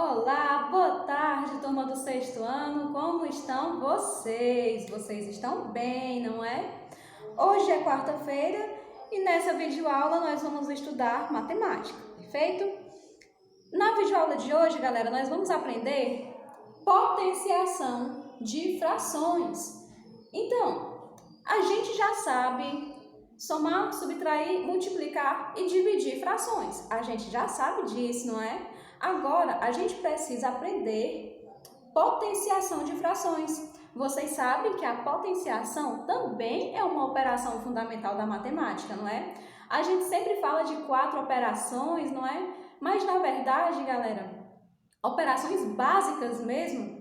Olá, boa tarde, turma do sexto ano. Como estão vocês? Vocês estão bem, não é? Hoje é quarta-feira e nessa videoaula nós vamos estudar matemática, perfeito? Na videoaula de hoje, galera, nós vamos aprender potenciação de frações. Então, a gente já sabe somar, subtrair, multiplicar e dividir frações. A gente já sabe disso, não é? Agora, a gente precisa aprender potenciação de frações. Vocês sabem que a potenciação também é uma operação fundamental da matemática, não é? A gente sempre fala de 4 operações, não é? Mas, na verdade, galera, operações básicas mesmo,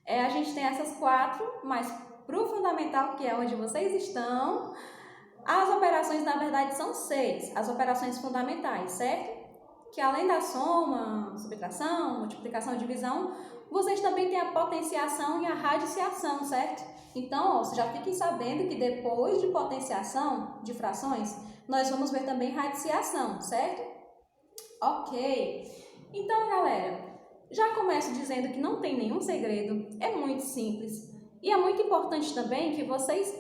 a gente tem essas 4, mas para o fundamental, que é onde vocês estão, as operações, na verdade, são 6, as operações fundamentais, certo? Que além da soma, subtração, multiplicação e divisão, vocês também têm a potenciação e a radiciação, certo? Então, vocês já fiquem sabendo que depois de potenciação de frações, nós vamos ver também radiciação, certo? Ok. Então, galera, já começo dizendo que não tem nenhum segredo, é muito simples. E é muito importante também que vocês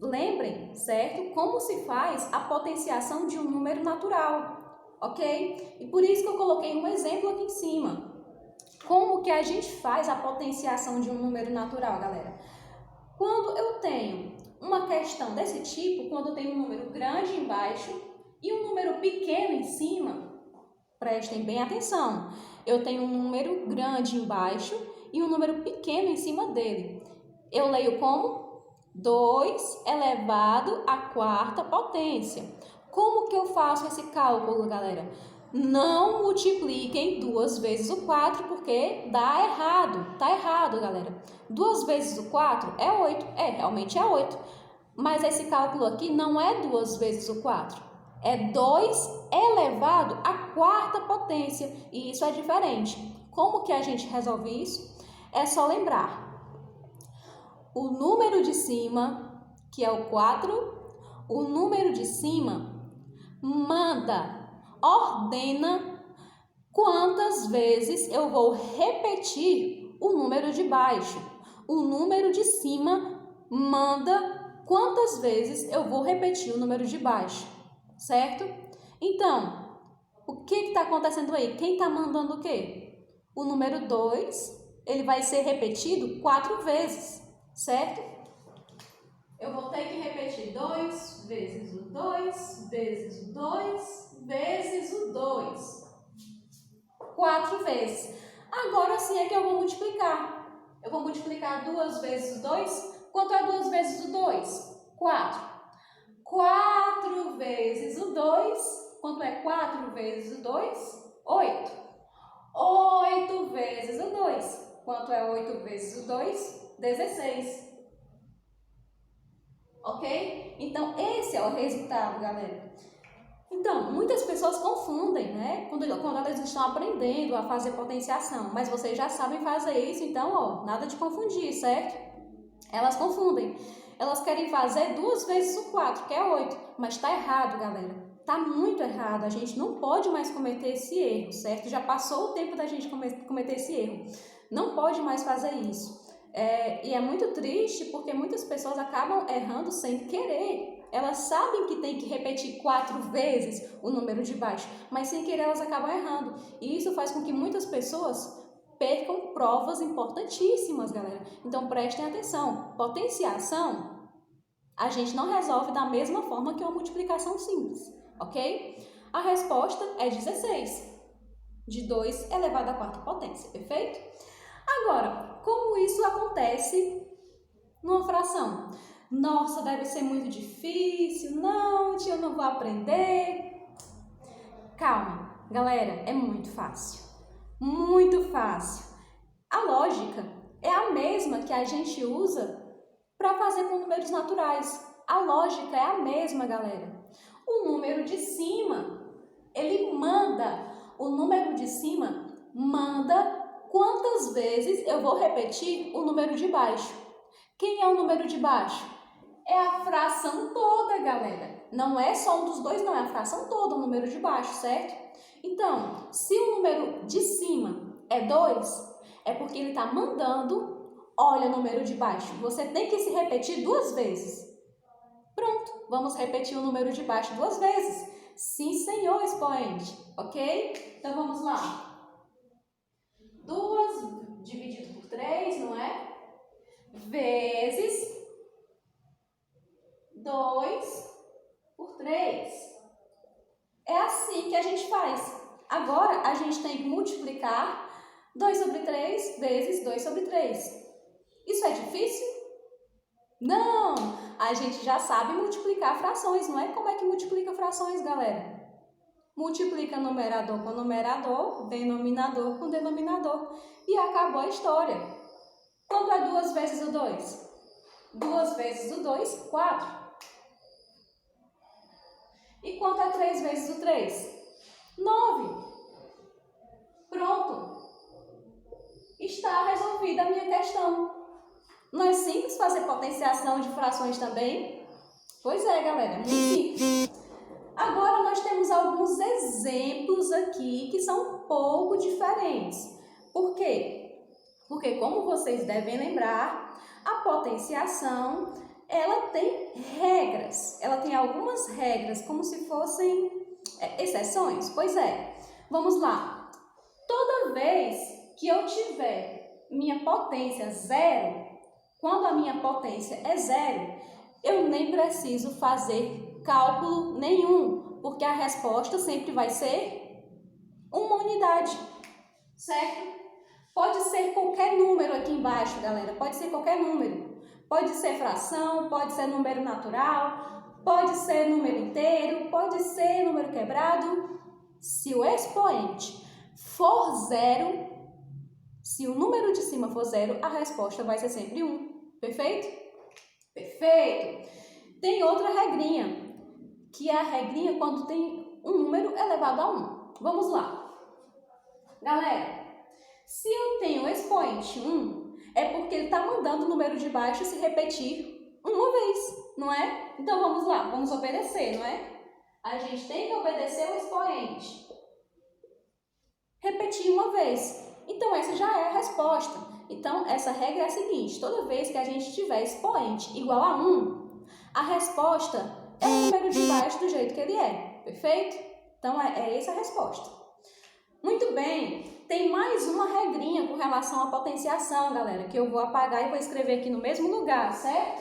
lembrem, certo? Como se faz a potenciação de um número natural. Ok? E por isso que eu coloquei um exemplo aqui em cima. Como que a gente faz a potenciação de um número natural, galera? Quando eu tenho uma questão desse tipo, quando eu tenho um número grande embaixo e um número pequeno em cima, prestem bem atenção. Eu tenho um número grande embaixo e um número pequeno em cima dele. Eu leio como 2 elevado à quarta potência. Como que eu faço esse cálculo, galera? Não multipliquem 2 vezes o 4, porque dá errado. Tá errado, galera. 2 vezes o 4 é 8. Realmente é 8. Mas esse cálculo aqui não é 2 vezes o 4. É 2 elevado à quarta potência. E isso é diferente. Como que a gente resolve isso? É só lembrar. O número de cima, que é o 4, o número de cima ordena quantas vezes eu vou repetir o número de baixo. O número de cima manda quantas vezes eu vou repetir o número de baixo, certo? Então, o que está acontecendo aí? Quem está mandando o quê? O número 2, ele vai ser repetido 4 vezes, certo? Eu vou ter que repetir 2 vezes o 2, vezes o 2, vezes o 2. 4 vezes. Agora sim é que eu vou multiplicar. Eu vou multiplicar 2 vezes o 2. Quanto é 2 vezes o 2? 4. 4 vezes o 2. Quanto é 4 vezes o 2? 8. 8 vezes o 2. Quanto é 8 vezes o 2? 16. Ok? Então, esse é o resultado, galera. Então, muitas pessoas confundem, né? Quando elas estão aprendendo a fazer potenciação. Mas vocês já sabem fazer isso, então, nada de confundir, certo? Elas confundem. Elas querem fazer 2 vezes o 4, que é 8. Mas tá errado, galera. Tá muito errado. A gente não pode mais cometer esse erro, certo? Já passou o tempo da gente cometer esse erro. Não pode mais fazer isso. E é muito triste porque muitas pessoas acabam errando sem querer. Elas sabem que tem que repetir 4 vezes o número de baixo, mas sem querer elas acabam errando. E isso faz com que muitas pessoas percam provas importantíssimas, galera. Então prestem atenção. Potenciação a gente não resolve da mesma forma que uma multiplicação simples, ok? A resposta é 16. De 2 elevado à quarta potência, perfeito? Agora, como isso acontece numa fração? Nossa, deve ser muito difícil. Não, tia, eu não vou aprender. Calma, galera, é muito fácil. Muito fácil. A lógica é a mesma que a gente usa para fazer com números naturais. A lógica é a mesma, galera. O número de cima, ele manda. O número de cima manda quantas vezes eu vou repetir o número de baixo. Quem é o número de baixo? É a fração toda, galera. Não é só um dos dois, não. É a fração toda, o número de baixo, certo? Então, se o número de cima é 2, é porque ele está mandando, olha o número de baixo. Você tem que se repetir 2 vezes. Pronto, vamos repetir o número de baixo 2 vezes. Sim, senhor expoente, ok? Então, vamos lá. 2 dividido por 3, não é? Vezes 2 por 3. É assim que a gente faz. Agora, a gente tem que multiplicar 2 sobre 3 vezes 2 sobre 3. Isso é difícil? Não! A gente já sabe multiplicar frações, não é? Como é que multiplica frações, galera? Multiplica numerador com numerador, denominador com denominador. E acabou a história. Quanto é 2 vezes o 2? 2 vezes o 2, 4. E quanto é 3 vezes o 3? 9. Pronto. Está resolvida a minha questão. Não é simples fazer potenciação de frações também? Pois é, galera, é muito simples. Agora nós temos alguns exemplos aqui que são um pouco diferentes. Por quê? Porque, como vocês devem lembrar, a potenciação, ela tem regras. Ela tem algumas regras, como se fossem exceções. Pois é, vamos lá. Toda vez que eu tiver minha potência 0, quando a minha potência é 0, eu nem preciso fazer cálculo nenhum, porque a resposta sempre vai ser uma unidade, certo? Pode ser qualquer número aqui embaixo, galera, pode ser qualquer número. Pode ser fração, pode ser número natural, pode ser número inteiro, pode ser número quebrado. Se o expoente for 0, se o número de cima for 0, a resposta vai ser sempre 1. Perfeito? Perfeito! Tem outra regrinha, que é a regrinha quando tem um número elevado a 1. Vamos lá. Galera, se eu tenho o expoente 1, é porque ele está mandando o número de baixo se repetir uma vez, não é? Então, vamos lá, vamos obedecer, não é? A gente tem que obedecer o expoente. Repetir uma vez. Então, essa já é a resposta. Então, essa regra é a seguinte: toda vez que a gente tiver expoente igual a 1, a resposta é o número de baixo do jeito que ele é. Perfeito? Então, é essa a resposta. Muito bem. Tem mais uma regrinha com relação à potenciação, galera, que eu vou apagar e vou escrever aqui no mesmo lugar, certo?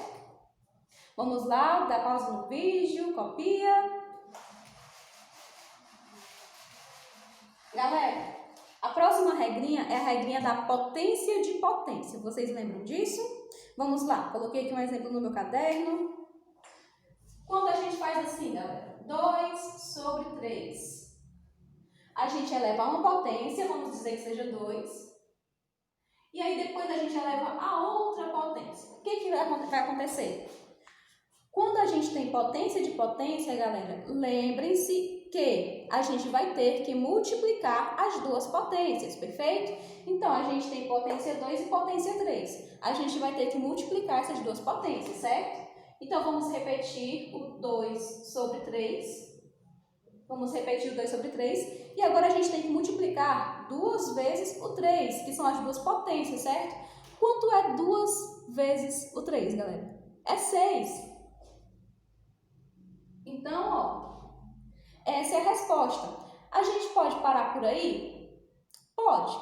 Vamos lá, dá pausa no vídeo, copia. Galera, a próxima regrinha é a regrinha da potência de potência. Vocês lembram disso? Vamos lá, coloquei aqui um exemplo no meu caderno. Quando a gente faz assim, galera, 2 sobre 3. A gente eleva a uma potência, vamos dizer que seja 2. E aí depois a gente eleva a outra potência. O que vai acontecer? Quando a gente tem potência de potência, galera, lembrem-se que a gente vai ter que multiplicar as duas potências, perfeito? Então, a gente tem potência 2 e potência 3. A gente vai ter que multiplicar essas duas potências, certo? Então, vamos repetir o 2 sobre 3. Vamos repetir o 2 sobre 3. E agora a gente tem que multiplicar 2 vezes o 3, que são as duas potências, certo? Quanto é 2 vezes o 3, galera? É 6. Então, ó, essa é a resposta. A gente pode parar por aí? Pode.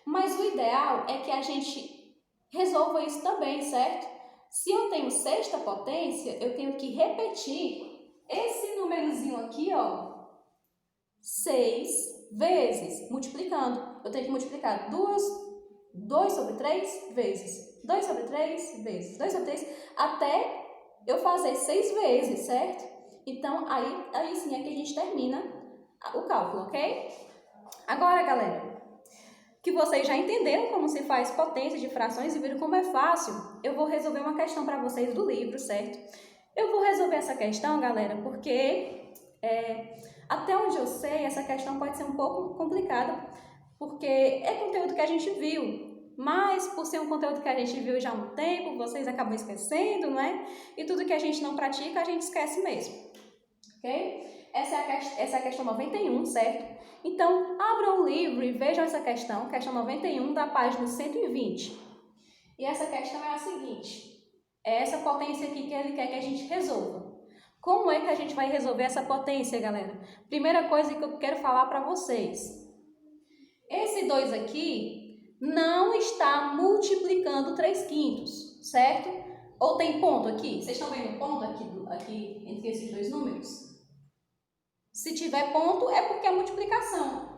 Mas o ideal é que a gente resolva isso também, certo? Se eu tenho sexta potência, eu tenho que repetir esse númerozinho aqui, ó, 6 vezes, multiplicando. Eu tenho que multiplicar 2 sobre 3 vezes 2 sobre 3 vezes 2 sobre 3, até eu fazer 6 vezes, certo? Então, aí sim é que a gente termina o cálculo, ok? Agora, galera, que vocês já entenderam como se faz potência de frações e viram como é fácil, eu vou resolver uma questão para vocês do livro, certo? Eu vou resolver essa questão, galera, porque até onde eu sei, essa questão pode ser um pouco complicada, porque é conteúdo que a gente viu, mas por ser um conteúdo que a gente viu já há um tempo, vocês acabam esquecendo, não é? E tudo que a gente não pratica, a gente esquece mesmo, ok? Essa é a questão 91, certo? Então, abram o livro e vejam essa questão 91 da página 120. E essa questão é a seguinte, é essa potência aqui que ele quer que a gente resolva. Como é que a gente vai resolver essa potência, galera? Primeira coisa que eu quero falar para vocês. Esse 2 aqui não está multiplicando 3/5, certo? Ou tem ponto aqui? Vocês estão vendo ponto aqui entre esses dois números? Se tiver ponto, é porque é multiplicação.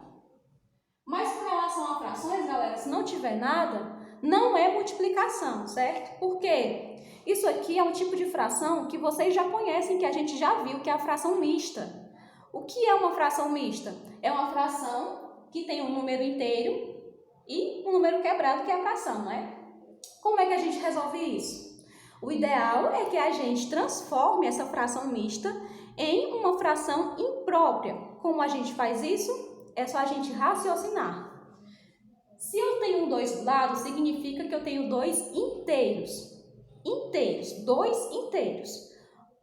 Mas com relação a frações, galera, se não tiver nada, não é multiplicação, certo? Por quê? Isso aqui é um tipo de fração que vocês já conhecem, que a gente já viu, que é a fração mista. O que é uma fração mista? É uma fração que tem um número inteiro e um número quebrado, que é a fração, não é? Como é que a gente resolve isso? O ideal é que a gente transforme essa fração mista em uma fração imprópria. Como a gente faz isso? É só a gente raciocinar. Se eu tenho 2 do lado, significa que eu tenho 2 inteiros. Inteiros, 2 inteiros.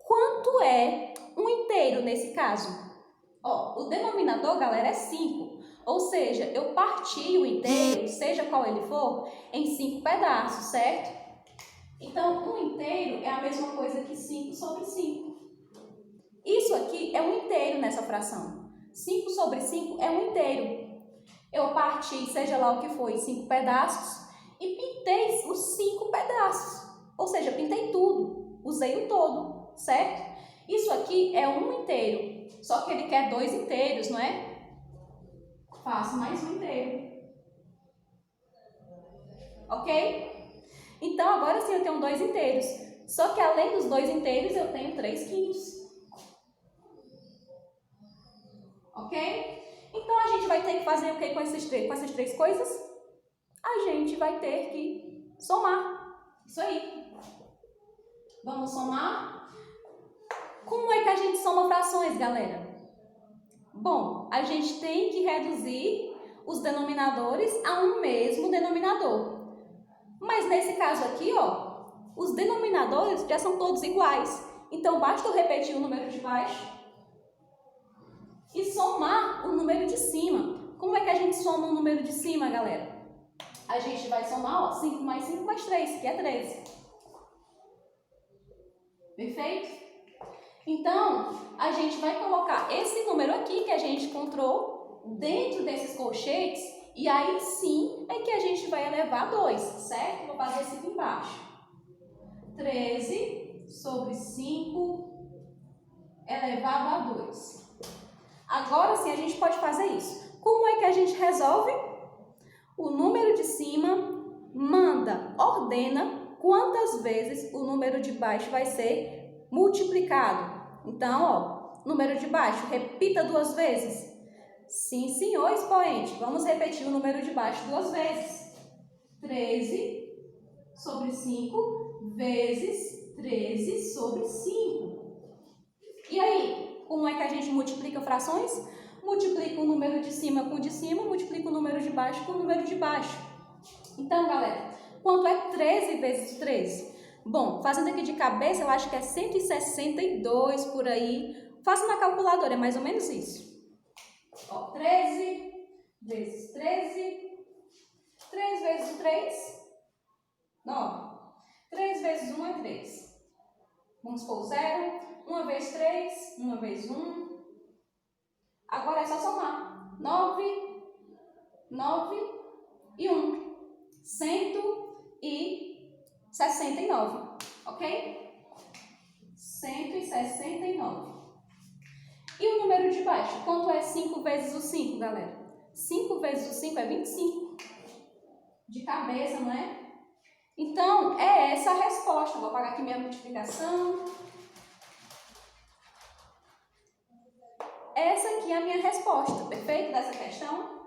Quanto é um inteiro nesse caso? Ó, o denominador, galera, é 5. Ou seja, eu parti o inteiro, seja qual ele for, em 5 pedaços, certo? Então, um inteiro é a mesma coisa que 5 sobre 5. Isso aqui é um inteiro nessa fração. 5 sobre 5 é um inteiro. Eu parti, seja lá o que for, em 5 pedaços e pintei os 5 pedaços. Ou seja, pintei tudo, usei o todo, certo? Isso aqui é um inteiro, só que ele quer 2 inteiros, não é? Faço mais um inteiro. Ok? Então, agora sim eu tenho 2 inteiros. Só que além dos 2 inteiros, eu tenho 3/5. Ok? Então, a gente vai ter que fazer o que com essas três coisas? A gente vai ter que somar. Isso aí. Vamos somar? Como é que a gente soma frações, galera? Bom, a gente tem que reduzir os denominadores a um mesmo denominador. Mas nesse caso aqui, ó, os denominadores já são todos iguais. Então, basta eu repetir o número de baixo e somar o número de cima. Como é que a gente soma o número de cima, galera? A gente vai somar, ó, 5 mais 5 mais 3, que é 13. Perfeito? Então, a gente vai colocar esse número aqui que a gente encontrou dentro desses colchetes e aí sim é que a gente vai elevar 2, certo? Vou fazer isso aqui embaixo. 13 sobre 5 elevado a 2. Agora sim a gente pode fazer isso. Como é que a gente resolve? O número de cima ordena quantas vezes o número de baixo vai ser multiplicado. Então, ó, número de baixo, repita 2 vezes. Sim, senhor expoente. Vamos repetir o número de baixo 2 vezes. 13 sobre 5 vezes 13 sobre 5. E aí, como é que a gente multiplica frações? Multiplica o número de cima com o de cima, multiplica o número de baixo com o número de baixo. Então, galera, quanto é 13 vezes 13? Bom, fazendo aqui de cabeça, eu acho que é 162 por aí. Faça na calculadora, é mais ou menos isso. Ó, 13 vezes 13. 3 vezes 3, 9. 3 vezes 1 é 3. Vamos pôr 0. 1 vezes 3, 1 vezes 1. Agora é só somar. 9 e 1. 169, ok? 169. E o número de baixo? Quanto é 5 vezes o 5, galera? 5 vezes o 5 é 25. De cabeça, não é? Então, é essa a resposta. Vou apagar aqui minha multiplicação. Essa aqui é a minha resposta, perfeito? Dessa questão.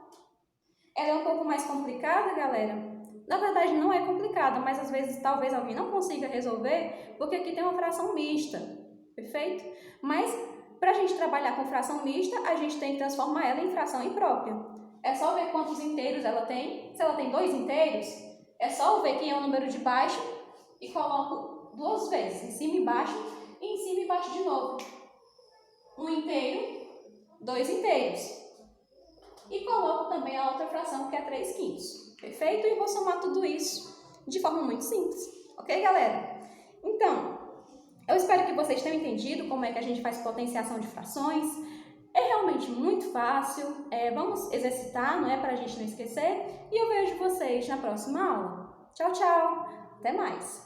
Ela é um pouco mais complicada, galera. Na verdade, não é complicada, mas às vezes talvez alguém não consiga resolver, porque aqui tem uma fração mista, perfeito? Mas, para a gente trabalhar com fração mista, a gente tem que transformar ela em fração imprópria. É só ver quantos inteiros ela tem. Se ela tem 2 inteiros, é só ver quem é o número de baixo e coloco 2 vezes, em cima e embaixo, e em cima e embaixo de novo. Um inteiro 2 inteiros. E coloco também a outra fração, que é 3/5. Perfeito? E vou somar tudo isso de forma muito simples. Ok, galera? Então, eu espero que vocês tenham entendido como é que a gente faz potenciação de frações. É realmente muito fácil. Vamos exercitar, não é? Para a gente não esquecer. E eu vejo vocês na próxima aula. Tchau, tchau! Até mais!